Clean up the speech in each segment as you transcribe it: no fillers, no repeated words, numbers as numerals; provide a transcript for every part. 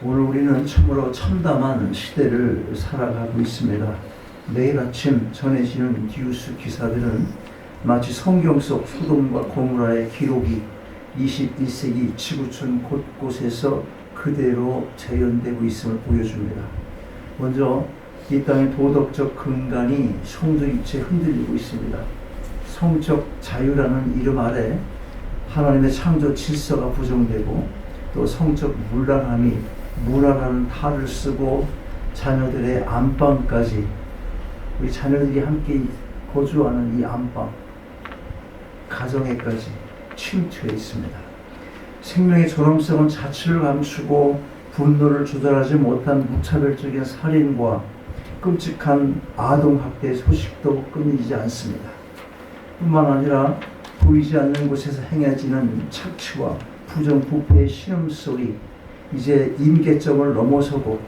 오늘 우리는 참으로 참담한 시대를 살아가고 있습니다. 매일 아침 전해지는 뉴스 기사들은 마치 성경 속 소돔과 고모라의 기록이 21세기 지구촌 곳곳에서 그대로 재현되고 있음을 보여줍니다. 먼저 이 땅의 도덕적 근간이 송두리째 흔들리고 있습니다. 성적 자유라는 이름 아래 하나님의 창조 질서가 부정되고 또 성적 문란함이 문화라는 탈을 쓰고 자녀들의 안방까지, 우리 자녀들이 함께 거주하는 이 안방, 가정에까지 침투해 있습니다. 생명의 존엄성은 자취를 감추고 분노를 조절하지 못한 무차별적인 살인과 끔찍한 아동학대 소식도 끊이지 않습니다. 뿐만 아니라 보이지 않는 곳에서 행해지는 착취와 부정부패의 신음소리, 이제 임계점을 넘어서고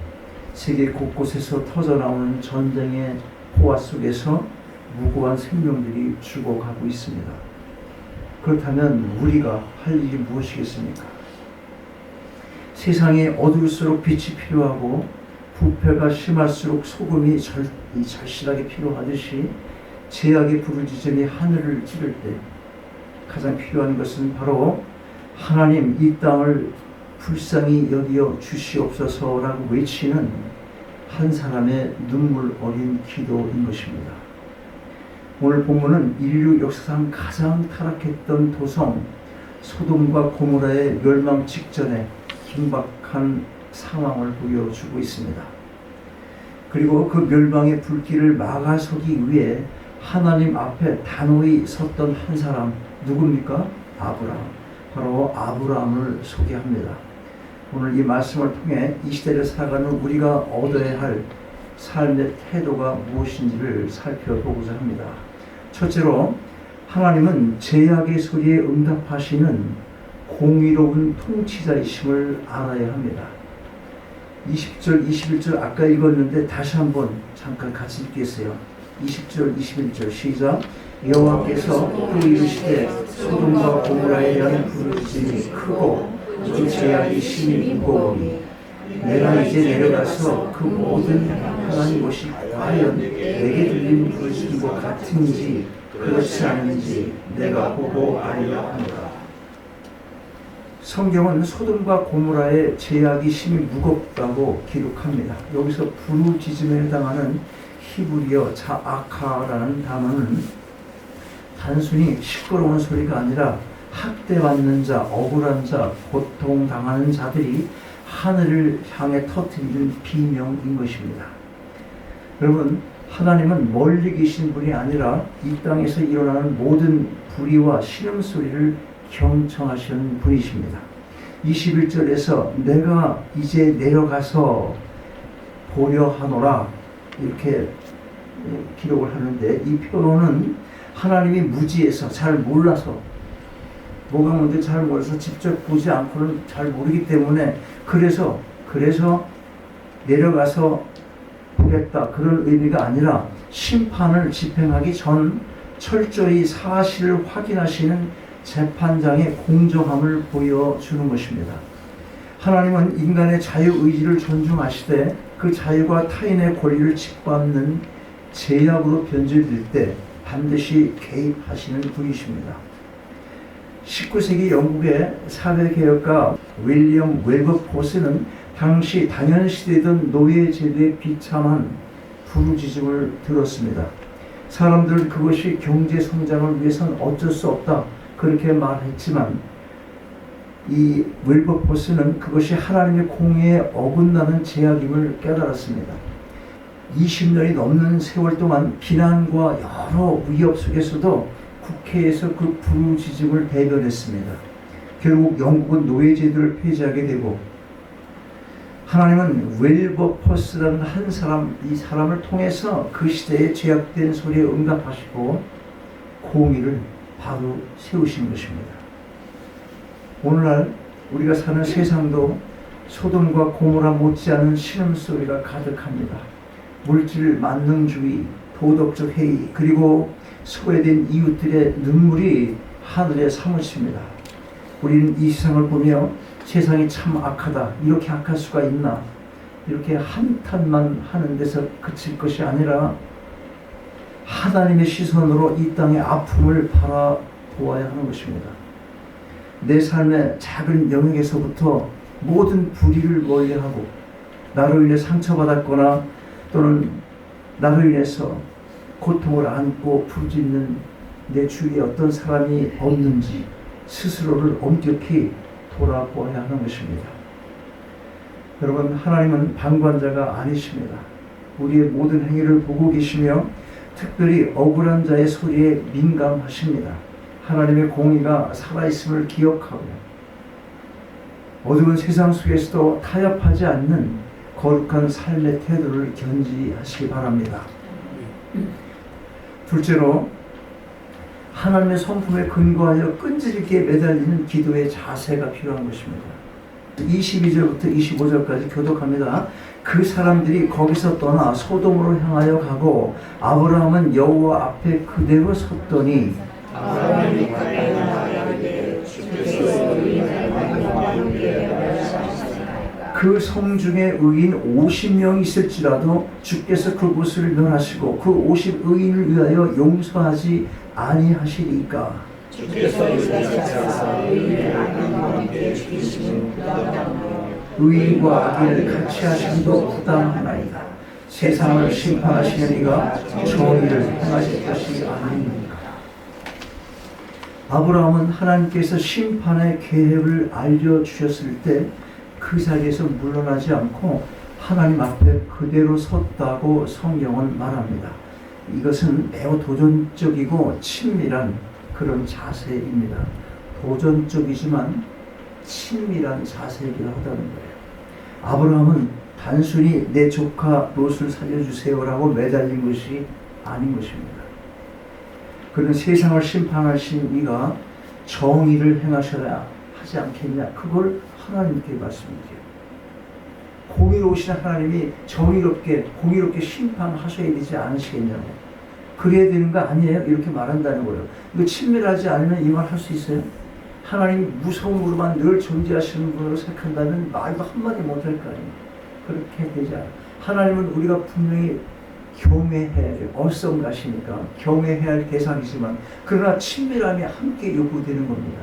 세계 곳곳에서 터져나오는 전쟁의 호화 속에서 무고한 생명들이 죽어가고 있습니다. 그렇다면 우리가 할 일이 무엇이겠습니까? 세상이 어두울수록 빛이 필요하고 부패가 심할수록 소금이 절실하게 필요하듯이 제약의 부르짖음이 하늘을 찌를 때 가장 필요한 것은 바로 하나님 이 땅을 불쌍히 여기어 주시옵소서라고 외치는 한 사람의 눈물 어린 기도인 것입니다. 오늘 본문은 인류 역사상 가장 타락했던 도성 소돔과 고모라의 멸망 직전에 긴박한 상황을 보여주고 있습니다. 그리고 그 멸망의 불길을 막아서기 위해 하나님 앞에 단호히 섰던 한 사람, 누굽니까? 아브라함. 바로 아브라함을 소개합니다. 오늘 이 말씀을 통해 이 시대를 살아가는 우리가 얻어야 할 삶의 태도가 무엇인지를 살펴보고자 합니다. 첫째로, 하나님은 제약의 소리에 응답하시는 공의로운 통치자이심을 알아야 합니다. 20절, 21절 아까 읽었는데 다시 한번 잠깐 같이 읽겠어요. 20절, 21절 시작. 여호와께서 또 이르시되 소돔과 고모라에 대한 부르짖음이 크고 그 제약이 심히 무거우니 내가 이제 내려가서 그 모든 향한 곳이 과연 내게 들린 부르짖음과 같은지 그렇지 않은지 내가 보고 알려 합니다. 성경은 소돔과 고모라의 제약이 심히 무겁다고 기록합니다. 여기서 부르짖음에 해당하는 히브리어 자아카라는 단어는 단순히 시끄러운 소리가 아니라 학대받는 자, 억울한 자, 고통당하는 자들이 하늘을 향해 터뜨리는 비명인 것입니다. 여러분, 하나님은 멀리 계신 분이 아니라 이 땅에서 일어나는 모든 불의와 신음소리를 경청하시는 분이십니다. 21절에서 내가 이제 내려가서 보려 하노라 이렇게 기록을 하는데, 이 표현은 하나님이 무지해서 잘 몰라서, 뭐가 뭔지 잘 몰라서 직접 보지 않고는 잘 모르기 때문에 그래서 내려가서 보겠다 그런 의미가 아니라 심판을 집행하기 전 철저히 사실을 확인하시는 재판장의 공정함을 보여주는 것입니다. 하나님은 인간의 자유의지를 존중하시되 그 자유가 타인의 권리를 짓밟는 제약으로 변질될 때 반드시 개입하시는 분이십니다. 19세기 영국의 사회개혁가 윌리엄 웰버포스는 당시 단연시되던 노예제도의 비참한 부르짖음을 들었습니다. 사람들은 그것이 경제성장을 위해서는 어쩔 수 없다 그렇게 말했지만, 이 윌버포스는 그것이 하나님의 공의에 어긋나는 제약임을 깨달았습니다. 20년이 넘는 세월 동안 비난과 여러 위협 속에서도 국회에서 그 부르짖음을 대변했습니다. 결국 영국은 노예제도를 폐지하게 되고, 하나님은 윌버포스라는 한 사람, 이 사람을 통해서 그 시대에 제약된 소리에 응답하시고 공의를 바로 세우신 것입니다. 오늘날 우리가 사는 세상도 소돔과 고모라 못지않은 신음소리가 가득합니다. 물질 만능주의, 도덕적 해이, 그리고 소외된 이웃들의 눈물이 하늘에 사무칩니다. 우리는 이 세상을 보며 세상이 참 악하다, 이렇게 악할 수가 있나, 이렇게 한탄만 하는 데서 그칠 것이 아니라 하나님의 시선으로 이 땅의 아픔을 바라보아야 하는 것입니다. 내 삶의 작은 영역에서부터 모든 불의를 멀리하고 나로 인해 상처받았거나 또는 나로 인해서 고통을 안고 부르짖는 내 주위에 어떤 사람이 없는지 스스로를 엄격히 돌아보아야 하는 것입니다. 여러분, 하나님은 방관자가 아니십니다. 우리의 모든 행위를 보고 계시며 특별히 억울한 자의 소리에 민감하십니다. 하나님의 공의가 살아있음을 기억하고 어두운 세상 속에서도 타협하지 않는 거룩한 삶의 태도를 견지하시기 바랍니다. 둘째로, 하나님의 성품에 근거하여 끈질기게 매달리는 기도의 자세가 필요한 것입니다. 22절부터 25절까지 교독합니다. 그 사람들이 거기서 떠나 소돔으로 향하여 가고 아브라함은 여호와 앞에 그대로 섰더니 그 성 중에 의인 50명이 있을지라도 주께서 그곳을 멸하시고 그 50 의인을 위하여 용서하지 아니하시리까. 의인과 악인을 같이 하심도 부당하나이다. 세상을 심판하시는 이가 정의를 행하실 것이 아닙니까? 아브라함은 하나님께서 심판의 계획을 알려주셨을 때 그 자리에서 물러나지 않고 하나님 앞에 그대로 섰다고 성경은 말합니다. 이것은 매우 도전적이고 친밀한 그런 자세입니다. 도전적이지만 친밀한 자세이기도 하다는 거예요. 아브라함은 단순히 내 조카 롯을 살려주세요라고 매달린 것이 아닌 것입니다. 그는 세상을 심판하신 이가 정의를 행하셔야 하지 않겠냐, 그걸 하나님께 말씀드려요. 공의로우신 하나님이 공의롭게 심판하셔야 되지 않으시겠냐고. 그래야 되는 거 아니에요? 이렇게 말한다는 거예요. 이거 친밀하지 않으면 이 말 할 수 있어요? 하나님이 무서움으로만 늘 존재하시는 분으로 생각한다면 말도 한마디 못할 거 아니에요. 그렇게 되지 않아요. 하나님은 우리가 분명히 경외해야 돼요. 얼성가시니까 경외해야 할 대상이지만 그러나 친밀함이 함께 요구되는 겁니다.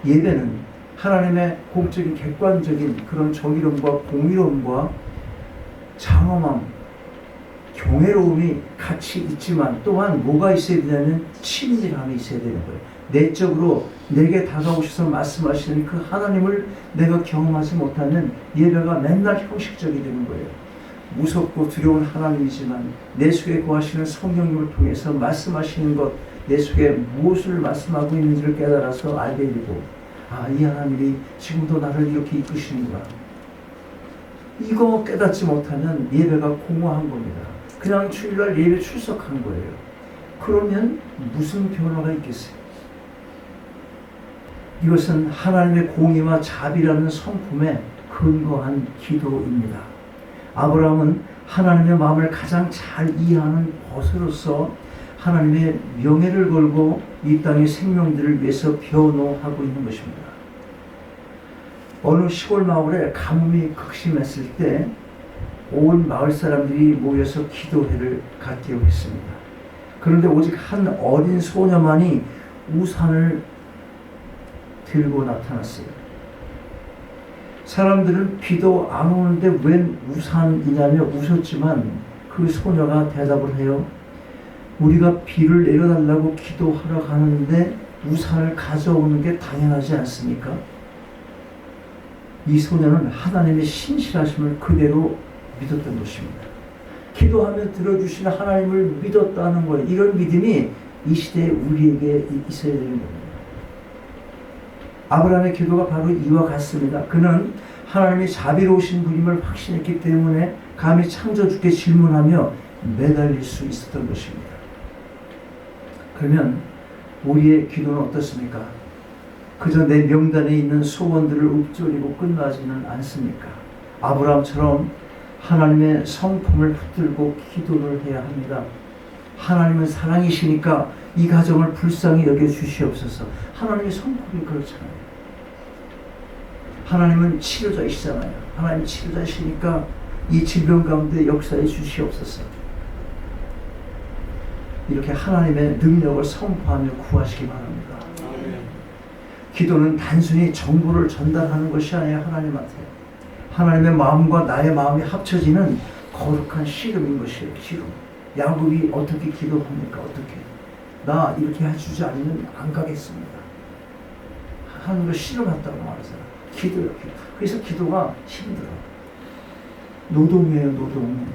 예배는 하나님의 공적인 객관적인 그런 정의로움과 공의로움과 장엄함, 경외로움이 같이 있지만 또한 뭐가 있어야 되냐면 친밀함이 있어야 되는 거예요. 내적으로 내게 다가오셔서 말씀하시는 그 하나님을 내가 경험하지 못하면 예배가 맨날 형식적이 되는 거예요. 무섭고 두려운 하나님이지만 내 속에 거하시는 성령님을 통해서 말씀하시는 것, 내 속에 무엇을 말씀하고 있는지를 깨달아서 알게 되고, 이 하나님이 지금도 나를 이렇게 이끄시는구나. 이거 깨닫지 못하면 예배가 공허한 겁니다. 그냥 주일날 예배 출석한 거예요. 그러면 무슨 변화가 있겠어요? 이것은 하나님의 공의와 자비라는 성품에 근거한 기도입니다. 아브라함은 하나님의 마음을 가장 잘 이해하는 벗으로서 하나님의 명예를 걸고 이 땅의 생명들을 위해서 변호하고 있는 것입니다. 어느 시골 마을에 가뭄이 극심했을 때 온 마을 사람들이 모여서 기도회를 갖기로 했습니다. 그런데 오직 한 어린 소녀만이 우산을 들고 나타났어요. 사람들은 비도 안 오는데 웬 우산이냐며 웃었지만 그 소녀가 대답을 해요. 우리가 비를 내려달라고 기도하러 가는데 우산을 가져오는 게 당연하지 않습니까? 이 소녀는 하나님의 신실하심을 그대로 믿었던 것입니다. 기도하면 들어주시는 하나님을 믿었다는 거예요. 이런 믿음이 이 시대에 우리에게 있어야 되는 겁니다. 아브라함의 기도가 바로 이와 같습니다. 그는 하나님이 자비로우신 분임을 확신했기 때문에 감히 창조주께 질문하며 매달릴 수 있었던 것입니다. 그러면 우리의 기도는 어떻습니까? 그저 내 명단에 있는 소원들을 읊조리고 끝나지는 않습니까? 아브라함처럼 하나님의 성품을 붙들고 기도를 해야 합니다. 하나님은 사랑이시니까 이 가정을 불쌍히 여겨주시옵소서. 하나님의 성품이 그렇잖아요. 하나님은 치료자이시잖아요. 하나님 치료자이시니까 이 질병 가운데 역사해 주시옵소서. 이렇게 하나님의 능력을 선포하며 구하시기 바랍니다. 기도는 단순히 정보를 전달하는 것이 아니라 하나님한테 하나님의 마음과 나의 마음이 합쳐지는 거룩한 씨름인 것이에요. 씨름. 야곱이 어떻게 기도합니까? 어떻게? 나 이렇게 해주지 않으면 안 가겠습니다. 하는 걸 씨름했다고 말하잖아. 기도요. 그래서 기도가 힘들어. 노동이에요. 노동.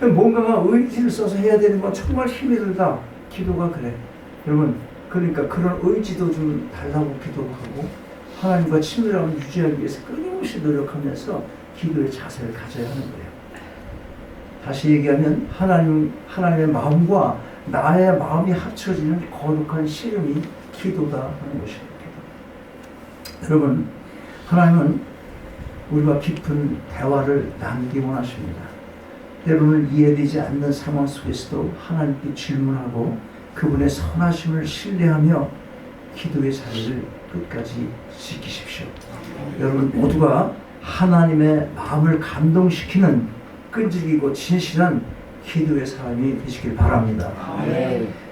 뭔가가 의지를 써서 해야 되는 건 정말 힘이 들다. 기도가 그래. 여러분, 그러니까 그런 의지도 좀 달라고 기도하고 하나님과 친밀함을 유지하기 위해서 끊임없이 노력하면서 기도의 자세를 가져야 하는 거예요. 다시 얘기하면 하나님의 마음과 나의 마음이 합쳐지는 거룩한 씨름이 기도다 하는 것입니다. 여러분, 하나님은 우리와 깊은 대화를 나누기 원하십니다. 때로는 이해되지 않는 상황 속에서도 하나님께 질문하고 그분의 선하심을 신뢰하며 기도의 자리를 끝까지 지키십시오. 여러분 모두가 하나님의 마음을 감동시키는 끈질기고 진실한 기도의 사람이 되시길 바랍니다.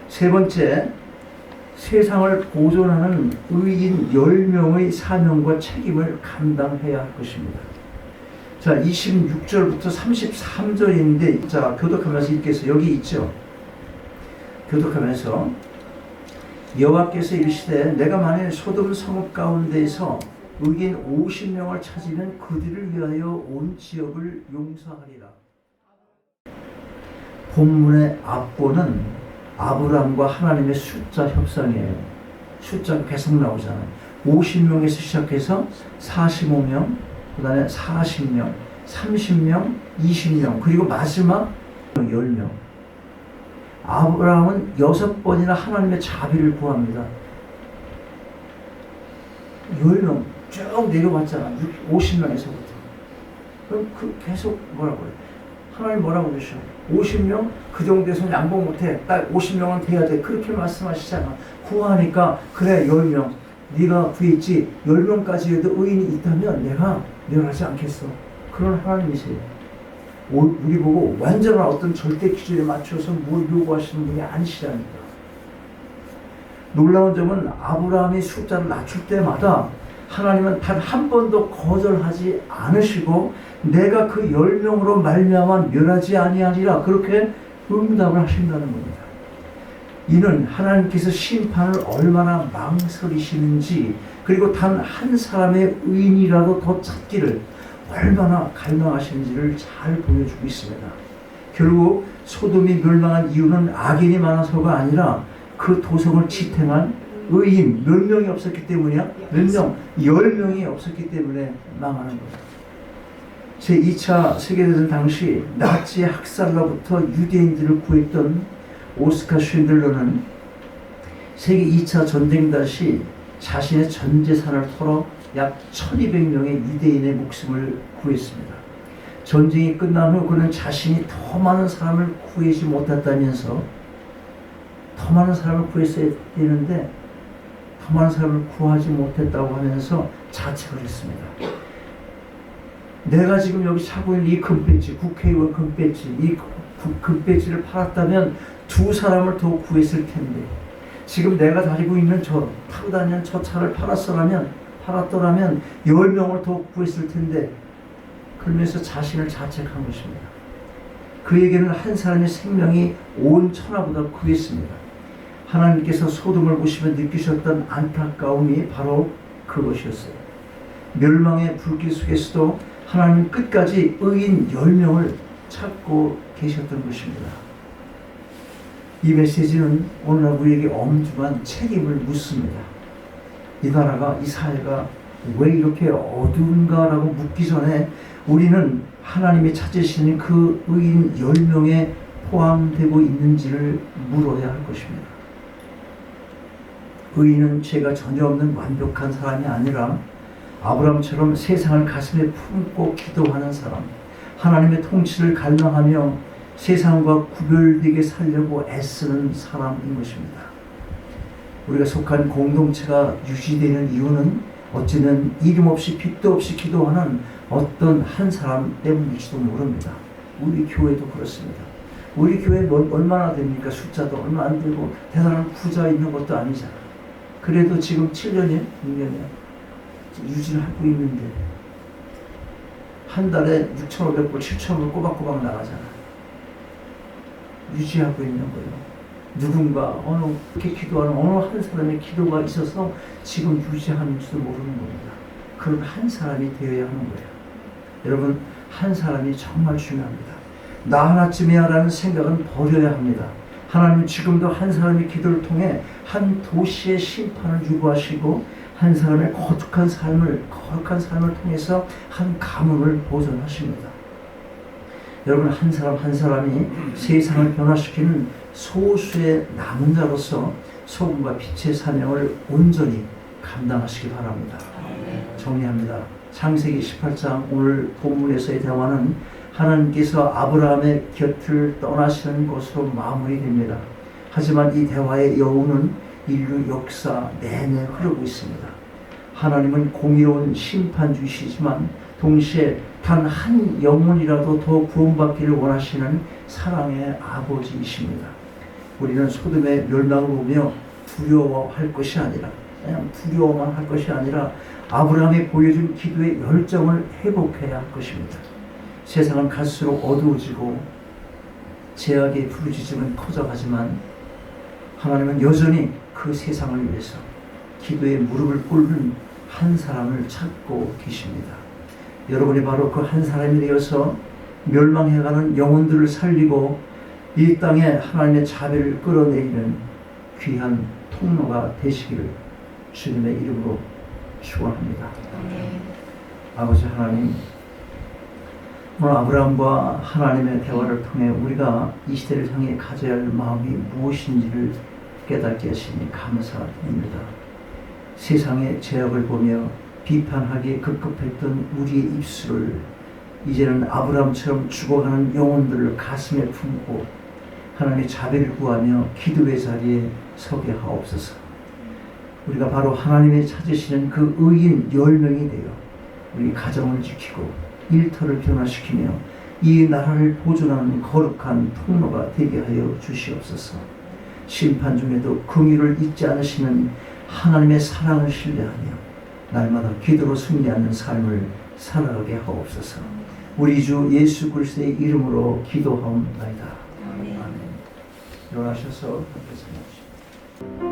세 번째, 세상을 보존하는 의인 10명의 사명과 책임을 감당해야 할 것입니다. 자, 26절부터 33절인데, 자, 교독하면서 읽겠어요. 여기 있죠. 교독하면서 여호와께서 이르시되 내가 만일 소돔 성읍 가운데에서 의인 50명을 찾으면 그들을 위하여 온 지역을 용서하리라. 본문의 앞부는 아브라함과 하나님의 숫자 협상이에요. 숫자가 계속 나오잖아요. 50명에서 시작해서 45명, 그 다음에 40명, 30명, 20명, 그리고 마지막 10명. 아브라함은 6번이나 하나님의 자비를 구합니다. 10명 쭉 내려왔잖아. 50명에서부터. 그럼 계속 뭐라고 그래? 하나님 뭐라고 그러셔? 50명? 그 정도에서 양보 못해. 딱 50명은 돼야 돼. 그렇게 말씀하시잖아. 구하니까 그래 10명. 네가 구했지 10명까지 해도 의인이 있다면 내가 멸하지 않겠어. 그런 하나님이세요. 우리 보고 완전한 어떤 절대 기준에 맞춰서 뭘 요구하시는 분이 아니시라니까. 놀라운 점은 아브라함이 숫자를 낮출 때마다 하나님은 단 한 번도 거절하지 않으시고 내가 그 10명으로 말미암아 멸하지 아니하리라 그렇게 응답을 하신다는 겁니다. 이는 하나님께서 심판을 얼마나 망설이시는지 그리고 단 한 사람의 의인이라도 더 찾기를 얼마나 갈망하시는지를 잘 보여주고 있습니다. 결국 소돔이 멸망한 이유는 악인이 많아서가 아니라 그 도성을 지탱한 의인 몇 명이 없었기 때문이야? 몇 명? 10명이 없었기 때문에 망하는 거예요. 제2차 세계대전 당시 나치 학살로부터 유대인들을 구했던 오스카 쉰들러는 세계 2차 전쟁 당시 자신의 전 재산을 털어 약 1200명의 유대인의 목숨을 구했습니다. 전쟁이 끝난 후 그는 자신이 더 많은 사람을 구하지 못했다면서 더 많은 사람을 구했어야 되는데 더 많은 사람을 구하지 못했다고 하면서 자책을 했습니다. 내가 지금 여기 차고 있는 이 금배지, 국회의원 금배지, 이 금배지를 팔았다면 2사람을 더 구했을 텐데 지금 내가 가지고 있는 타고 다니는 저 차를 팔았더라면 10명을 더 구했을 텐데 그러면서 자신을 자책한 것입니다. 그에게는 한 사람의 생명이 온 천하보다 귀했습니다. 하나님께서 소돔을 보시며 느끼셨던 안타까움이 바로 그것이었어요. 멸망의 불길 속에서도 하나님 끝까지 의인 10명을 찾고 계셨던 것입니다. 이 메시지는 오늘날 우리에게 엄중한 책임을 묻습니다. 이 나라가, 이 사회가 왜 이렇게 어두운가라고 묻기 전에 우리는 하나님이 찾으시는 그 의인 10명에 포함되고 있는지를 물어야 할 것입니다. 의인은 죄가 전혀 없는 완벽한 사람이 아니라 아브라함처럼 세상을 가슴에 품고 기도하는 사람, 하나님의 통치를 갈망하며 세상과 구별되게 살려고 애쓰는 사람인 것입니다. 우리가 속한 공동체가 유지되는 이유는 어쩌면 이름 없이 빛도 없이 기도하는 어떤 한 사람 때문일지도 모릅니다. 우리 교회도 그렇습니다. 우리 교회 얼마나 됩니까? 숫자도 얼마 안 되고 대단한 부자 있는 것도 아니잖아. 그래도 지금 7년이야? 6년이야? 유지를 하고 있는데 한 달에 6,500불, 7,000불 꼬박꼬박 나가잖아. 유지하고 있는 거예요. 누군가 이렇게 기도하는 어느 한 사람의 기도가 있어서 지금 유지하는지도 모르는 겁니다. 그런 한 사람이 되어야 하는 거예요. 여러분, 한 사람이 정말 중요합니다. 나 하나쯤이야 라는 생각은 버려야 합니다. 하나님은 지금도 한 사람의 기도를 통해 한 도시의 심판을 유보하시고 한 사람의 거룩한 삶을 통해서 한 가문을 보존하십니다. 여러분, 한 사람 한 사람이 세상을 변화시키는 소수의 남은 자로서 소금과 빛의 사명을 온전히 감당하시기 바랍니다. 정리합니다. 창세기 18장 오늘 본문에서의 대화는 하나님께서 아브라함의 곁을 떠나시는 것으로 마무리됩니다. 하지만 이 대화의 여운은 인류 역사 내내 흐르고 있습니다. 하나님은 공의로운 심판주이시지만 동시에 단 한 영혼이라도 더 구원받기를 원하시는 사랑의 아버지이십니다. 우리는 소돔의 멸망을 보며 두려워할 것이 아니라 그냥 두려워만 할 것이 아니라 아브라함이 보여준 기도의 열정을 회복해야 할 것입니다. 세상은 갈수록 어두워지고 제약의 부르짖음은 커져가지만 하나님은 여전히 그 세상을 위해서 기도에 무릎을 꿇는 한 사람을 찾고 계십니다. 여러분이 바로 그 한 사람이 되어서 멸망해가는 영혼들을 살리고 이 땅에 하나님의 자비를 끌어내리는 귀한 통로가 되시기를 주님의 이름으로 축원합니다. 아버지 하나님, 오늘 아브라함과 하나님의 대화를 통해 우리가 이 시대를 향해 가져야 할 마음이 무엇인지를 깨닫게 하시니 감사드립니다. 세상의 죄악을 보며 비판하기에 급급했던 우리의 입술을 이제는 아브라함처럼 죽어가는 영혼들을 가슴에 품고 하나님의 자비를 구하며 기도의 자리에 서게 하옵소서. 우리가 바로 하나님의 찾으시는 그 의인 10명이 되어 우리 가정을 지키고 일터를 변화시키며 이 나라를 보존하는 거룩한 통로가 되게 하여 주시옵소서. 심판 중에도 긍휼을 잊지 않으시는 하나님의 사랑을 신뢰하며 날마다 기도로 승리하는 삶을 살아가게 하옵소서. 우리 주 예수 그리스도의 이름으로 기도하옵나이다. 아멘. 일어나셔서 함께 찬양하십시오.